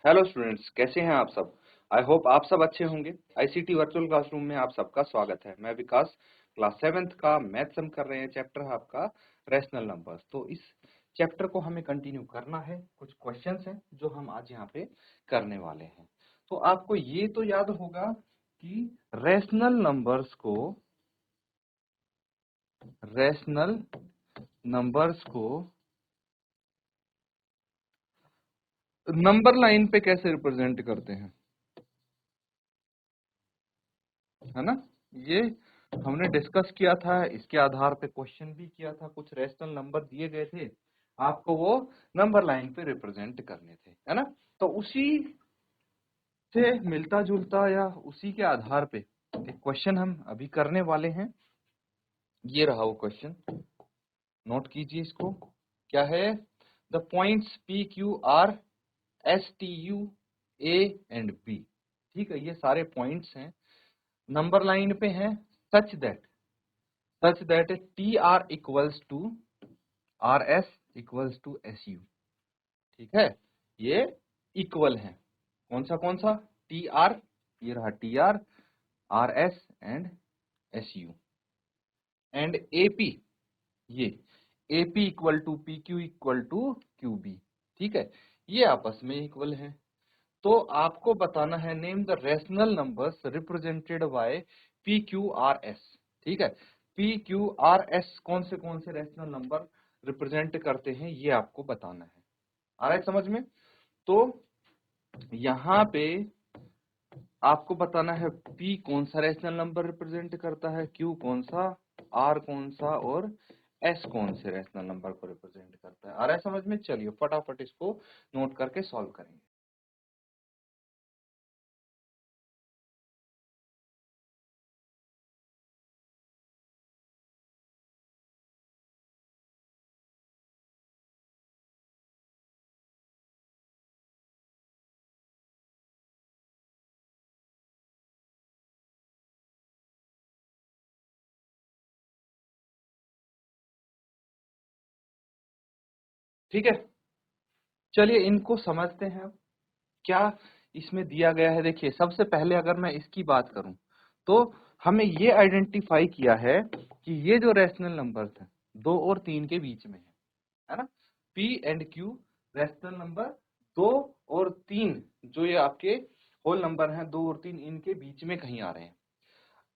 Hello students, कैसे हैं आप सब। आई होप आप सब अच्छे होंगे। आईसीटी वर्चुअल क्लासरूम में आप सबका स्वागत है। मैं विकास, क्लास 7th का मैथ्स हम कर रहे हैं। चैप्टर है आपका रैशनल नंबर्स। तो इस चैप्टर को हमें कंटिन्यू करना है। कुछ क्वेश्चंस हैं जो हम आज यहाँ पे करने वाले हैं। तो आपको ये तो याद होगा कि रैशनल नंबर्स को नंबर लाइन पे कैसे रिप्रेजेंट करते हैं, है ना। ये हमने डिस्कस किया था, इसके आधार पे क्वेश्चन भी किया था। कुछ रैशनल नंबर दिए गए थे, आपको वो नंबर लाइन पे रिप्रेजेंट करने थे, है ना। तो उसी से मिलता जुलता या उसी के आधार पे एक क्वेश्चन हम अभी करने वाले हैं। ये रहा वो क्वेश्चन, नोट कीजिए इसको। क्या है? The points P Q R S T U A and B. ठीक है, ये सारे पॉइंट्स हैं, नंबर लाइन पे हैं। Such that T R equals to R S equals to S U. ठीक है, ये इक्वल है। कौन सा? टी आर, ये रहा T R, R S and S U. And AP, ये AP equal to P Q equal to Q B. ठीक है, ये आपस में इक्वल है। तो आपको बताना है name the rational numbers represented by P Q R S. ठीक है, पी क्यू आर एस कौन से रैशनल नंबर रिप्रेजेंट करते हैं, ये आपको बताना है। आ रहा है समझ में? तो यहाँ पे आपको बताना है P कौन सा रैशनल नंबर रिप्रेजेंट करता है, Q कौन सा, R कौन सा और S कौन से रैशनल नंबर को रिप्रेजेंट करता है। आ रहा है समझ में? चलिए फटाफट इसको नोट करके सॉल्व करेंगे। ठीक है, चलिए इनको समझते हैं। क्या इसमें दिया गया है? देखिए, सबसे पहले अगर मैं इसकी बात करूं तो हमें ये आइडेंटिफाई किया है कि ये जो रैशनल नंबर्स हैं 2 और 3 के बीच में है ना। P and Q rational number 2 और 3, जो ये आपके होल नंबर हैं 2 और 3, इनके बीच में कहीं आ रहे हैं।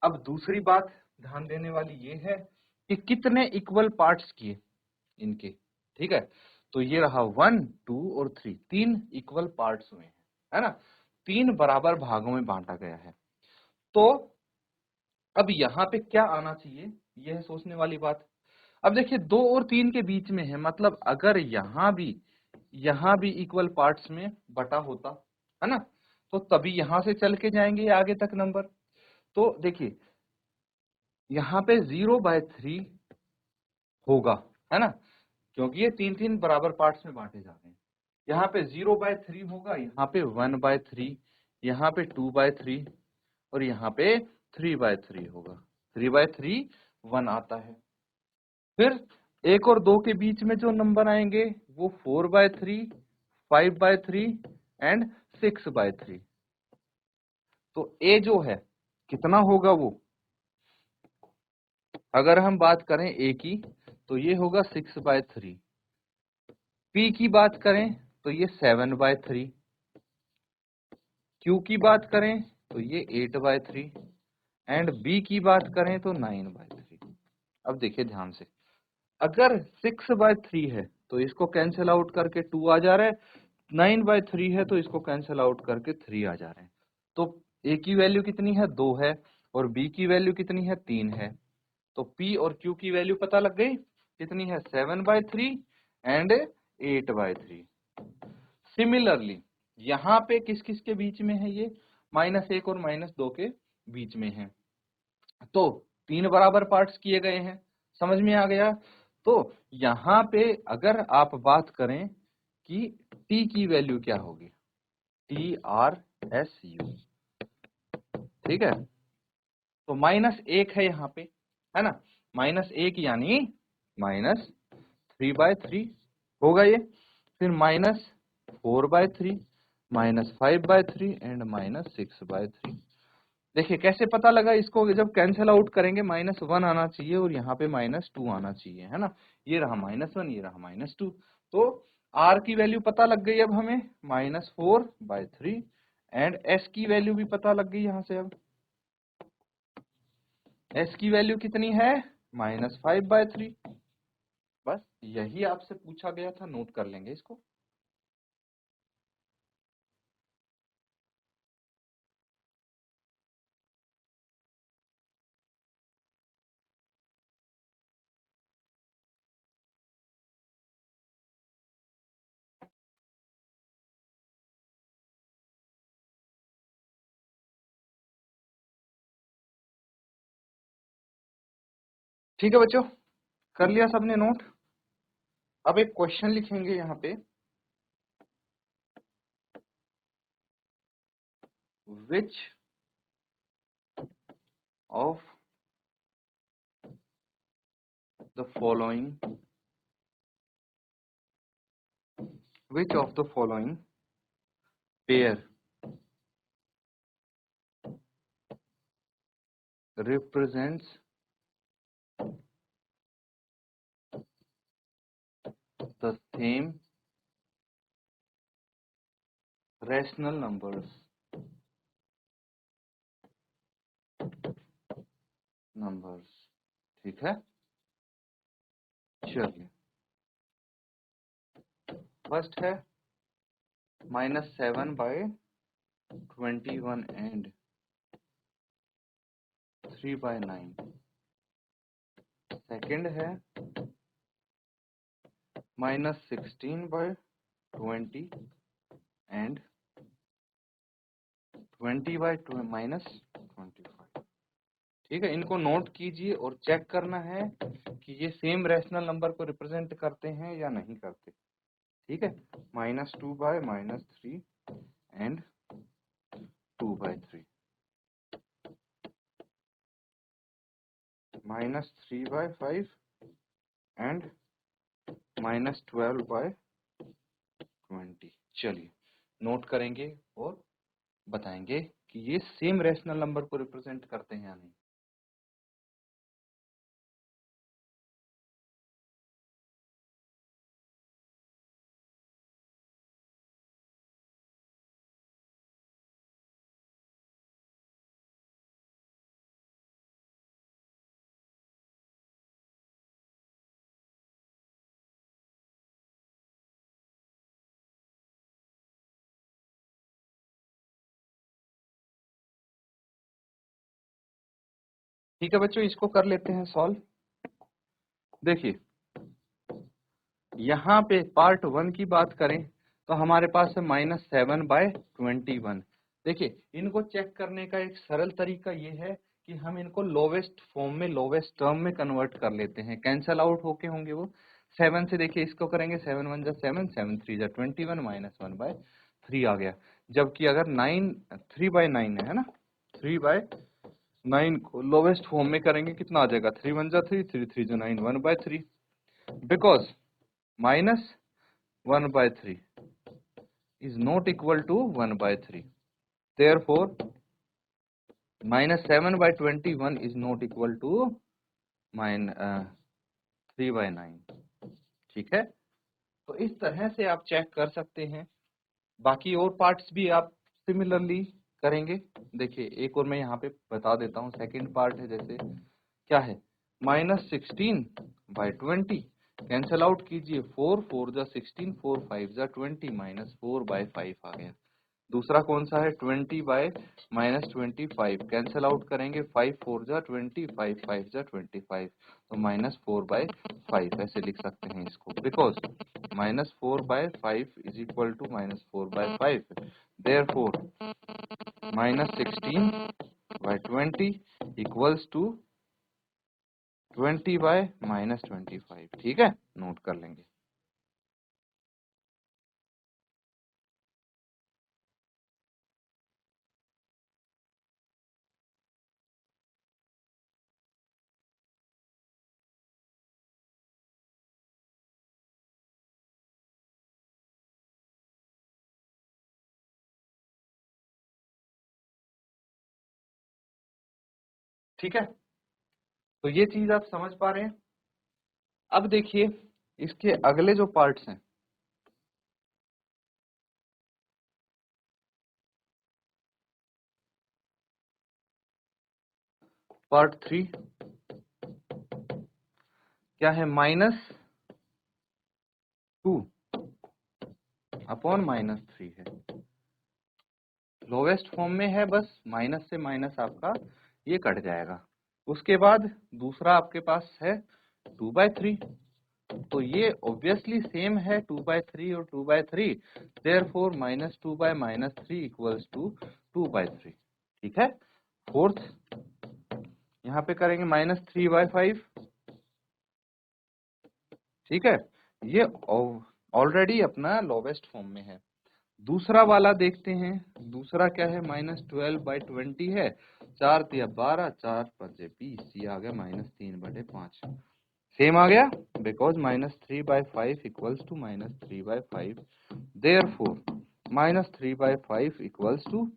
अब दूसरी बात ध्यान देने वाली ये है कि कितने इक्वल पार्ट्स किए इनके। ठीक है, तो ये रहा 1, 2 और 3, 3 इक्वल पार्ट्स हुए हैं, है ना। 3 बराबर भागों में बांटा गया है। तो अब यहाँ पे क्या आना चाहिए, यह है सोचने वाली बात। अब देखिए 2 और 3 के बीच में है, मतलब अगर यहाँ भी इक्वल पार्ट्स में बटा होता, है ना, तो तभी यहां से चल के जाएंगे आगे तक नंबर। तो देखिए यहाँ पे 0/3 होगा, है ना, क्योंकि ये 3 बराबर पार्ट्स में बांटे जा रहे हैं। यहाँ पे 0/3 होगा, यहाँ पे 1/3, यहाँ पे 2/3 और यहाँ पे 3/3 होगा। 3/3 1 आता है। फिर 1 और 2 के बीच में जो नंबर आएंगे वो 4/3, 5/3 एंड 6/3। तो ए जो है कितना होगा वो, अगर हम बात करें ए की तो ये होगा 6/3, पी की बात करें तो ये 7/3, क्यू की बात करें तो ये 8/3 एंड बी की बात करें तो 9/3। अब देखिए ध्यान से, अगर 6/3 है तो इसको कैंसिल आउट करके 2 आ जा रहा है, 9/3 है तो इसको कैंसिल आउट करके 3 आ जा रहे हैं। तो ए की वैल्यू कितनी है, 2 है, और बी की वैल्यू कितनी है, 3 है। तो पी और क्यू की वैल्यू पता लग गई, कितनी है, 7/3 एंड 8/3। सिमिलरली यहाँ पे किस किस के बीच में है, ये -1 और -2 के बीच में है। तो 3 बराबर पार्ट्स किए गए हैं, समझ में आ गया। तो यहाँ पे अगर आप बात करें कि t की वैल्यू क्या होगी, TRSU, ठीक है, तो -1 है यहाँ पे, है ना, -1 यानी -3/3 होगा ये। फिर -4/3, -5/3 एंड -6/3। देखिए कैसे पता लगा इसको, जब कैंसिल आउट करेंगे -1 आना चाहिए और यहाँ पे -2 आना चाहिए, है ना। ये रहा -1, ये रहा -2, तो r की वैल्यू पता लग गई अब हमें -4/3 एंड s की वैल्यू भी पता लग गई यहाँ से। अब s की वैल्यू कितनी है, -5/3। बस यही आपसे पूछा गया था, नोट कर लेंगे इसको। ठीक है बच्चों, कर लिया सबने नोट। अब एक क्वेश्चन लिखेंगे यहाँ पे, which of the following pair represents the same rational numbers। ठीक है, चलिए फर्स्ट है -7/21 एंड 3/9। सेकंड है -16/20 एंड 20/-25। ठीक है, इनको नोट कीजिए और चेक करना है कि ये सेम रैशनल नंबर को रिप्रेजेंट करते हैं या नहीं करते। ठीक है, -2/-3 एंड 2/3, -3/5 एंड -12/20। चलिए नोट करेंगे और बताएंगे कि ये सेम रैशनल नंबर को रिप्रेजेंट करते हैं या नहीं। ठीक है बच्चों, इसको कर लेते हैं सॉल्व। देखिए यहाँ पे पार्ट 1 की बात करें तो हमारे पास है -7/21। देखिए इनको चेक करने का एक सरल तरीका ये है कि हम इनको लोवेस्ट फॉर्म में, लोवेस्ट टर्म में कन्वर्ट कर लेते हैं, कैंसल आउट होके होंगे वो। 7 से देखिए इसको करेंगे, 7 1 जा 7, 7 3 जा 21, -1/3 आ गया। जबकि अगर 3/9 है ना, 3/9 को लोवेस्ट फॉर्म में करेंगे कितना आ जाएगा, 3 1 जा 3, 3 3 जा 9, 1/3। Because -1/3 is not equal to 1/3, therefore -7/21 is not equal to 3/9। ठीक है, तो इस तरह से आप चेक कर सकते हैं। बाकी और पार्ट्स भी आप सिमिलरली करेंगे। देखिए एक और मैं यहाँ पे बता देता हूँ, सेकंड पार्ट है, जैसे क्या है, -16/20 कैंसल आउट कीजिए, 4 4 जा 16, 4 5 जा 20, -4/5 आ गया। दूसरा कौन सा है, 20/-25 कैंसल आउट करेंगे, 5 4 जा 20, 5 5 जा 25, तो -4/5 ऐसे लिख सकते हैं इसको, because -4/5 is equal to -4/5, therefore -16/20 equals to 20/-25। ठीक है, नोट कर लेंगे। ठीक है, तो ये चीज आप समझ पा रहे हैं। अब देखिए इसके अगले जो पार्ट्स हैं, पार्ट 3 क्या है, -2 अपॉन -3 है, लोवेस्ट फॉर्म में है, बस माइनस से माइनस आपका ये कट जाएगा। उसके बाद दूसरा आपके पास है 2/3, तो ये ऑब्वियसली सेम है 2/3 और 2/3, देयरफॉर -2/-3 इक्वल्स टू 2/3। ठीक है, फोर्थ यहाँ पे करेंगे -3/5। ठीक है, ये ऑलरेडी अपना लोवेस्ट फॉर्म में है। दूसरा वाला देखते हैं, दूसरा क्या है, -12/20 है, 4 तिया 12, 4 पंजे 20, ये आ गया -3/5। सेम आ गया because -3/5 equals to -3/5, therefore -3/5 equals to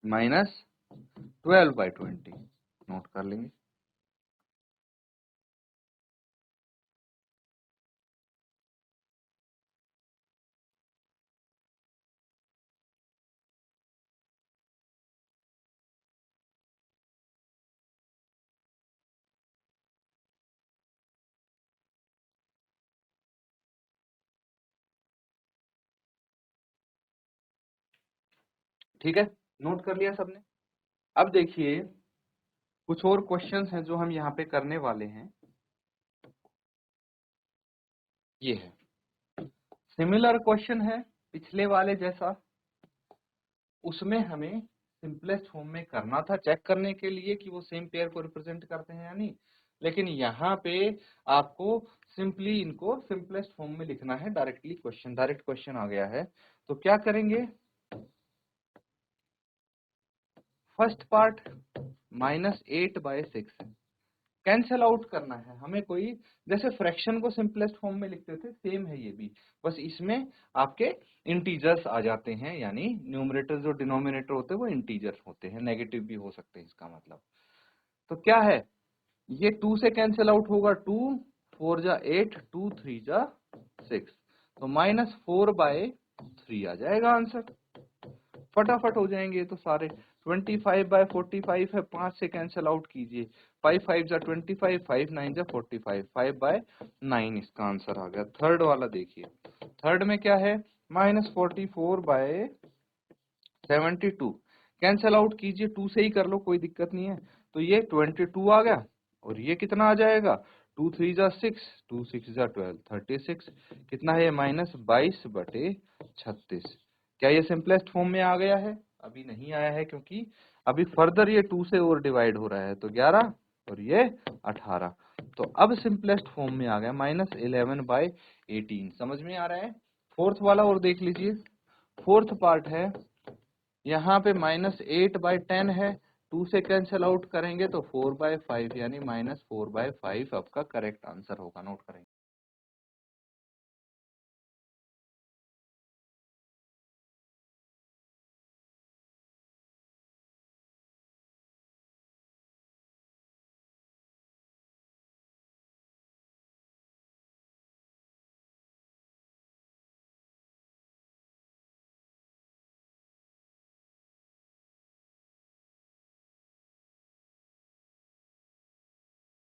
-12/20। Note कर लेंगे। ठीक है, नोट कर लिया सबने। अब देखिए कुछ और क्वेश्चंस हैं जो हम यहाँ पे करने वाले हैं। ये है सिमिलर क्वेश्चन है पिछले वाले जैसा, उसमें हमें सिंपलेस्ट फॉर्म में करना था चेक करने के लिए कि वो सेम पेयर को रिप्रेजेंट करते हैं या नहीं, लेकिन यहाँ पे आपको सिंपली इनको सिंपलेस्ट फॉर्म में लिखना है, डायरेक्ट क्वेश्चन आ गया है। तो क्या करेंगे, फर्स्ट पार्ट -8/6 कैंसल आउट करना है हमें। कोई जैसे फ्रैक्शन को सिंपलेस्ट फॉर्म में लिखते थे, सेम है ये भी, बस इसमें आपके इंटीजर्स आ जाते हैं, यानी न्यूमरेटर जो डिनोमिनेटर होते हैं वो इंटीजर होते हैं, नेगेटिव भी हो सकते हैं इसका मतलब। तो क्या है, ये 2 से कैंसिल आउट होगा, 2 4 जा 8, 2 3 जा 6, तो -4/3 आ जाएगा आंसर। फटाफट हो जाएंगे ये तो सारे। 25/45 है, 5 से कैंसिल आउट कीजिए, 5 5 जा 25, 5 9 जा 45, 5/9 इसका आंसर आ गया। थर्ड वाला देखिए, थर्ड में क्या है, -44/72 कैंसिल आउट कीजिए, 2 से ही कर लो कोई दिक्कत नहीं है, तो ये 22 आ गया, और ये कितना आ जाएगा, 2 3 जा 6, 2 6 जा 12, 36 कितना है, -22/36। क्या ये सिंपलेस्ट फॉर्म में आ गया है, अभी नहीं आया है, क्योंकि अभी फर्दर ये 2 से और डिवाइड हो रहा है, तो 11 और ये 18, तो अब सिंपलेस्ट फॉर्म में आ गया -11/18। समझ में आ रहा है। फोर्थ वाला और देख लीजिए, फोर्थ पार्ट है, यहाँ पे -8/10 है, 2 से कैंसिल आउट करेंगे तो 4/5, यानी -4/5 आपका करेक्ट आंसर होगा। नोट करेंगे।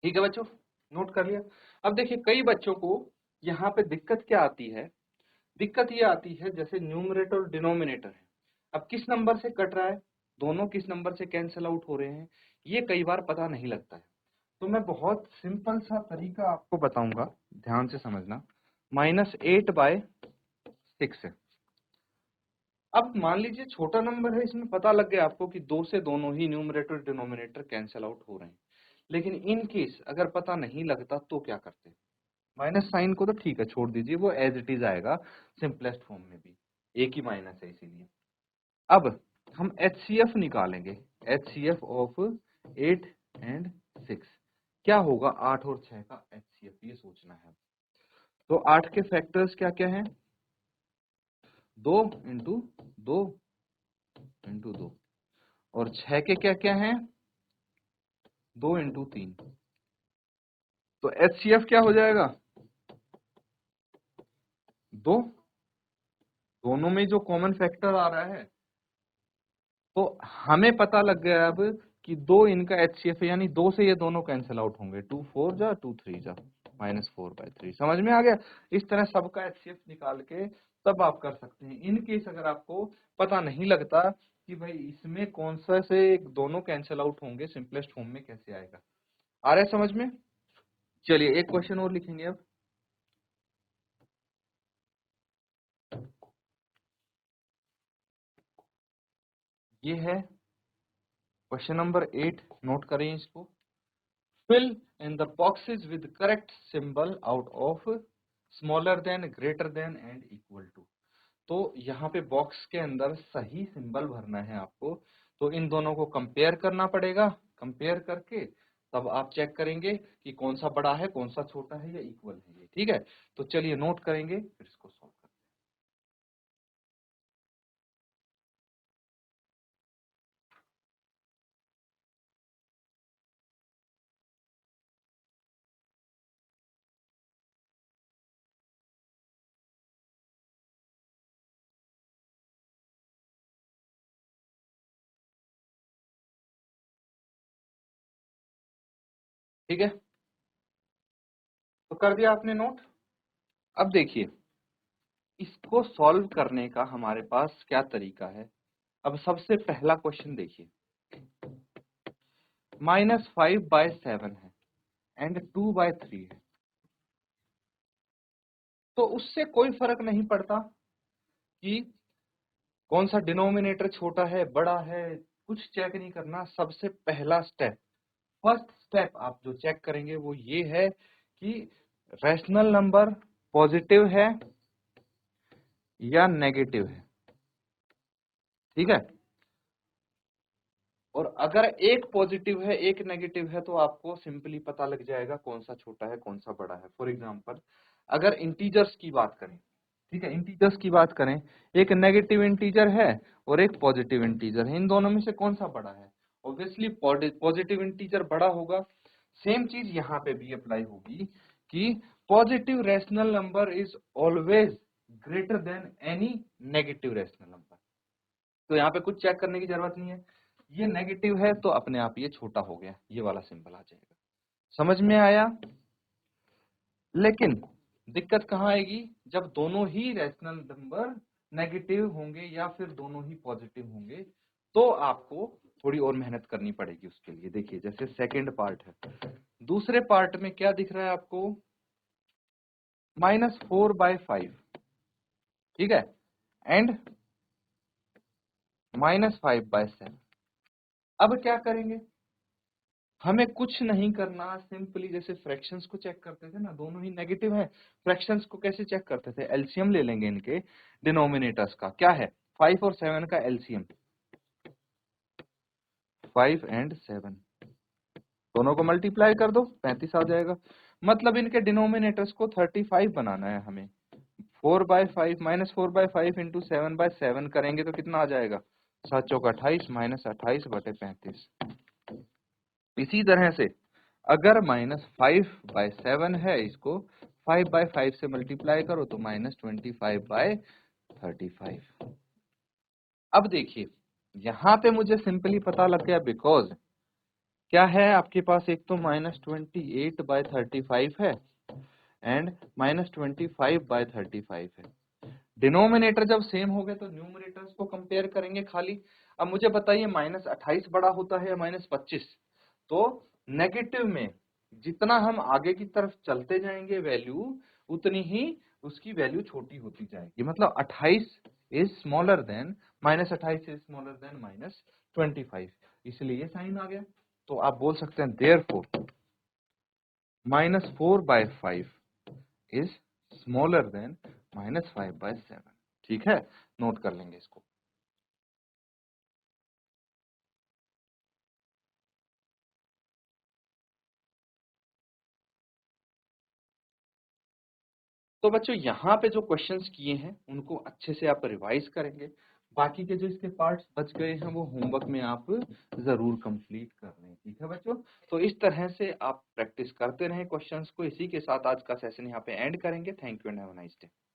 ठीक है बच्चों, नोट कर लिया। अब देखिए कई बच्चों को यहाँ पे दिक्कत क्या आती है, दिक्कत ये आती है जैसे न्यूमरेटर और डिनोमिनेटर है, अब किस नंबर से कट रहा है, दोनों किस नंबर से कैंसिल आउट हो रहे हैं, ये कई बार पता नहीं लगता है। तो मैं बहुत सिंपल सा तरीका आपको बताऊंगा, ध्यान से समझना। -8/6 है। अब मान लीजिए छोटा नंबर है, इसमें पता लग गया आपको कि 2 से दोनों ही न्यूमरेटर डिनोमिनेटर कैंसिल आउट हो रहे हैं, लेकिन इन केस अगर पता नहीं लगता तो क्या करते हैं, माइनस साइन को तो ठीक है छोड़ दीजिए, वो एज इट इज आएगा सिंपलेस्ट फॉर्म में भी, एक ही माइनस है इसीलिए। अब हम HCF निकालेंगे, HCF ऑफ 8 एंड 6 क्या होगा, 8 और 6 का HCF, ये सोचना है। तो 8 के फैक्टर्स क्या क्या हैं, 2 इंटू 2 इंटू 2, और 6 के क्या क्या हैं, 2 इंटू 3, तो HCF क्या हो जाएगा? 2। दोनों में जो कॉमन फैक्टर आ रहा है, तो हमें पता लग गया अब कि 2 इनका HCF है, यानी 2 से ये दोनों कैंसिल आउट होंगे। 2 4 जा 2 3 जा -4/3। समझ में आ गया? इस तरह सबका HCF निकाल के तब आप कर सकते हैं। इन केस अगर आपको पता नहीं लगता कि भाई इसमें कौन सा से दोनों कैंसिल आउट होंगे, सिंपलेस्ट फॉर्म में कैसे आएगा। आ रहा है समझ में? चलिए एक क्वेश्चन और लिखेंगे अब। ये है क्वेश्चन नंबर 8, नोट करें इसको। Fill in the boxes with correct symbol out of smaller than, greater than and equal to। तो यहाँ पे बॉक्स के अंदर सही सिंबल भरना है आपको, तो इन दोनों को कंपेयर करना पड़ेगा। कंपेयर करके तब आप चेक करेंगे कि कौन सा बड़ा है, कौन सा छोटा है या इक्वल है ये। ठीक है, तो चलिए नोट करेंगे फिर इसको सॉल्व करते हैं। ठीक है, तो कर दिया आपने नोट। अब देखिए इसको सॉल्व करने का हमारे पास क्या तरीका है। अब सबसे पहला क्वेश्चन देखिए, -5/7 है एंड 2/3 है, तो उससे कोई फर्क नहीं पड़ता कि कौन सा डिनोमिनेटर छोटा है बड़ा है, कुछ चेक नहीं करना। सबसे पहला स्टेप, फर्स्ट स्टेप आप जो चेक करेंगे वो ये है कि रैशनल नंबर पॉजिटिव है या नेगेटिव है। ठीक है, और अगर एक पॉजिटिव है एक नेगेटिव है तो आपको सिंपली पता लग जाएगा कौन सा छोटा है कौन सा बड़ा है। फॉर एग्जांपल अगर इंटीजर्स की बात करें, ठीक है, इंटीजर्स की बात करें, एक नेगेटिव इंटीजर है और एक पॉजिटिव इंटीजर है, इन दोनों में से कौन सा बड़ा है? ऑब्वियसली पॉजिटिव इंटीजर बड़ा होगा। सेम चीज यहाँ पे भी अप्लाई होगी कि positive rational number is always greater than any negative rational number. तो यहाँ पे कुछ चेक करने की जरूरत नहीं है, ये नेगेटिव है तो अपने आप ये छोटा हो गया, ये वाला सिंबल आ जाएगा। समझ में आया? लेकिन दिक्कत कहाँ आएगी? जब दोनों ही रैशनल नंबर नेगेटिव होंगे या फिर दोनों ही पॉजिटिव होंगे, तो आपको थोड़ी और मेहनत करनी पड़ेगी उसके लिए। देखिए जैसे सेकंड पार्ट है, दूसरे पार्ट में क्या दिख रहा है आपको? -4/5, ठीक है, एंड -5/7। अब क्या करेंगे? हमें कुछ नहीं करना, सिंपली जैसे फ्रैक्शंस को चेक करते थे ना, दोनों ही नेगेटिव है, फ्रैक्शंस को कैसे चेक करते थे? एलसीएम ले लेंगे इनके डिनोमिनेटर्स का। क्या है? 5 और 7 का एलसीएम, 5 एंड 7 दोनों को मल्टीप्लाई कर दो, 35 आ जाएगा। मतलब इनके डिनोमिनेटर्स को 35 बनाना है हमें। 4/5 -4/5 इंटू 7/7 करेंगे तो कितना आ जाएगा? 7 चौक 28 -28/35। इसी तरह से अगर -5/7 है, इसको 5/5 से मल्टीप्लाई करो तो -25/35। अब देखिए यहाँ पे मुझे सिंपली पता लग गया, बिकॉज क्या है आपके पास, एक तो -28/35 है एंड -25/35 है। डिनोमिनेटर जब सेम हो गए तो न्यूमरेटर्स को कंपेयर करेंगे खाली। अब मुझे बताइए -28 बड़ा होता है या -25? तो नेगेटिव में जितना हम आगे की तरफ चलते जाएंगे वैल्यू, उतनी ही उसकी वैल्यू छोटी होती जाएगी। मतलब 28 is smaller than -28 is smaller than -25, इसलिए ये साइन आ गया। तो आप बोल सकते हैं देयरफॉर -4/5 इज स्मॉलर देन -5/7। ठीक है, नोट कर लेंगे इसको। तो बच्चों यहाँ पे जो क्वेश्चंस किए हैं उनको अच्छे से आप रिवाइज करेंगे। बाकी के जो इसके पार्ट्स बच गए हैं वो होमवर्क में आप जरूर कंप्लीट कर लें, ठीक है बच्चों। तो इस तरह से आप प्रैक्टिस करते रहें क्वेश्चंस को। इसी के साथ आज का सेशन यहाँ पे एंड करेंगे। Thank you and have a nice day.